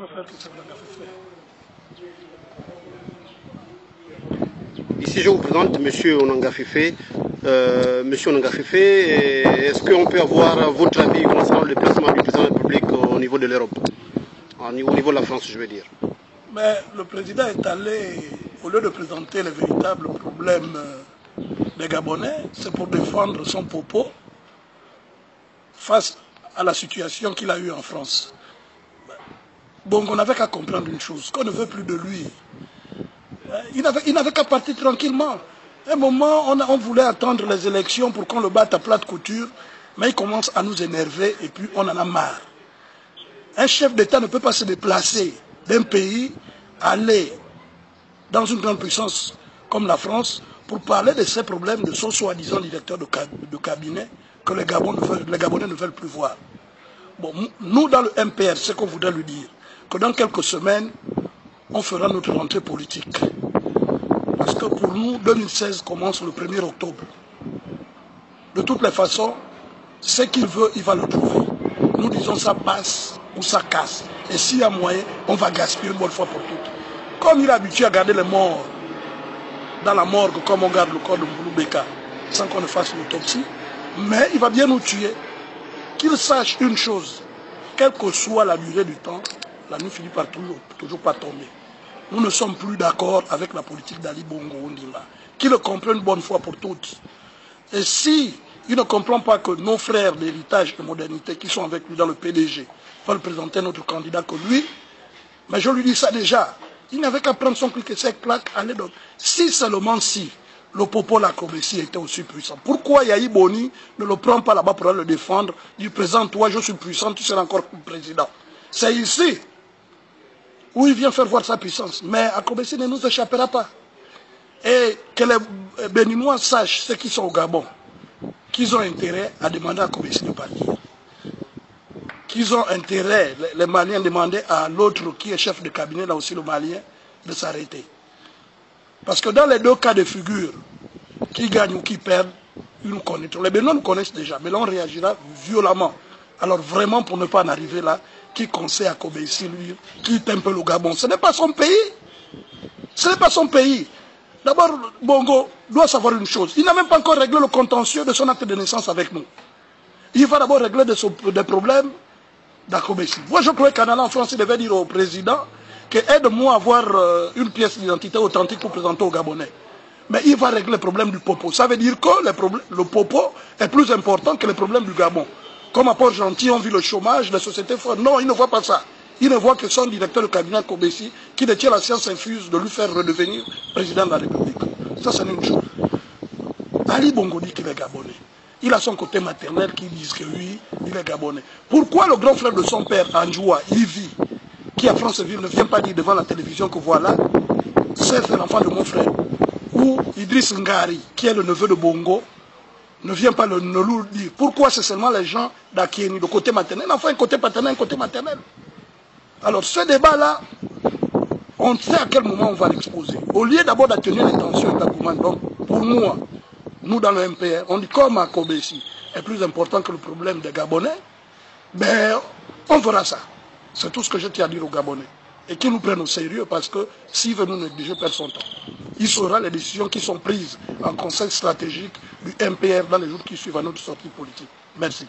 veux faire que ça l'a fait faire. Ici, je vous présente M. Onanga Fefe. Monsieur Onanga Fefe, est-ce qu'on peut avoir votre avis concernant le placement du président de la République au niveau de l'Europe, au niveau de la France, je veux dire? Mais le président est allé, au lieu de présenter les véritables problèmes des Gabonais, c'est pour défendre son propos face à la situation qu'il a eue en France. Bon, on n'avait qu'à comprendre une chose, qu'on ne veut plus de lui. Il n'avait qu'à partir tranquillement. À un moment, on voulait attendre les élections pour qu'on le batte à plate couture, mais il commence à nous énerver et puis on en a marre. Un chef d'État ne peut pas se déplacer d'un pays, aller dans une grande puissance comme la France pour parler de ces problèmes de son soi-disant directeur de cabinet que les Gabonais ne veulent plus voir. Bon, nous, dans le MPR, ce qu'on voudrait lui dire, que dans quelques semaines, on fera notre rentrée politique. Parce que pour nous, 2016 commence le 1er octobre. De toutes les façons, ce qu'il veut, il va le trouver. Nous disons ça passe ou ça casse. Et s'il y a moyen, on va gaspiller une bonne fois pour toutes. Comme il est habitué à garder les morts dans la morgue, comme on garde le corps de Mbouloubeka, sans qu'on ne fasse l'autopsie, mais il va bien nous tuer. Qu'il sache une chose, quelle que soit la durée du temps, la nuit finit par toujours pas tomber. Nous ne sommes plus d'accord avec la politique d'Ali Bongo Ondimba. Qu'il le comprenne une bonne fois pour toutes. Et si il ne comprend pas que nos frères d'héritage et de modernité qui sont avec lui dans le PDG veulent présenter notre candidat que lui, mais je lui dis ça déjà. Il n'avait qu'à prendre son clic et sec, claque, aller d'autre. Si seulement si le Popo Lacobessi était aussi puissant, pourquoi Yahi Boni ne le prend pas là-bas pour aller le défendre, du présent, toi je suis puissant, tu seras encore président. C'est ici où il vient faire voir sa puissance. Mais Akobessi ne nous échappera pas. Et que les Béninois sachent, ceux qui sont au Gabon, qu'ils ont intérêt à demander à Akobessi de partir. Qu'ils ont intérêt, les Maliens demandaient à l'autre qui est chef de cabinet, là aussi le Malien, de s'arrêter. Parce que dans les deux cas de figure, qui gagnent ou qui perdent, ils nous connaissent. Les Béninois nous connaissent déjà, mais là on réagira violemment. Alors vraiment, pour ne pas en arriver là, qui conseille à Akobessi, lui, quitte un peu le Gabon. Ce n'est pas son pays. Ce n'est pas son pays. D'abord, Bongo doit savoir une chose. Il n'a même pas encore réglé le contentieux de son acte de naissance avec nous. Il va d'abord régler des problèmes d'Akobessi. Moi, je crois qu'en allant en France, il devait dire au président que aide-moi à avoir une pièce d'identité authentique pour présenter aux Gabonais. Mais il va régler le problème du Popo. Ça veut dire que le Popo est plus important que le problème du Gabon. Comme à Port-Gentil, on vit le chômage, les sociétés fortes. Non, il ne voit pas ça. Il ne voit que son directeur de cabinet, Akobessi, qui détient la science infuse de lui faire redevenir président de la République. Ça, c'est une chose. Ali Bongo dit qu'il est Gabonais. Il a son côté maternel qui dit que oui, il est Gabonais. Pourquoi le grand frère de son père, Anjoua, Ivi, qui à Franceville ne vient pas dire devant la télévision que voilà, c'est l'enfant de mon frère, ou Idriss Ngari, qui est le neveu de Bongo, ne vient pas le dire. Pourquoi c'est seulement les gens d'Akieni, de côté maternel? Enfin, un côté paternel, un côté maternel. Alors, ce débat-là, on sait à quel moment on va l'exposer. Au lieu d'abord d'atténuer les tensions d'Agouman, donc, pour moi, nous dans le MPR, on dit comme Akobessi est plus important que le problème des Gabonais, ben, on fera ça. C'est tout ce que je tiens à dire aux Gabonais. Et qu'ils nous prennent au sérieux parce que s'il veut nous négliger, perd son temps. Il saura les décisions qui sont prises en conseil stratégique du MPR dans les jours qui suivent à notre sortie politique. Merci.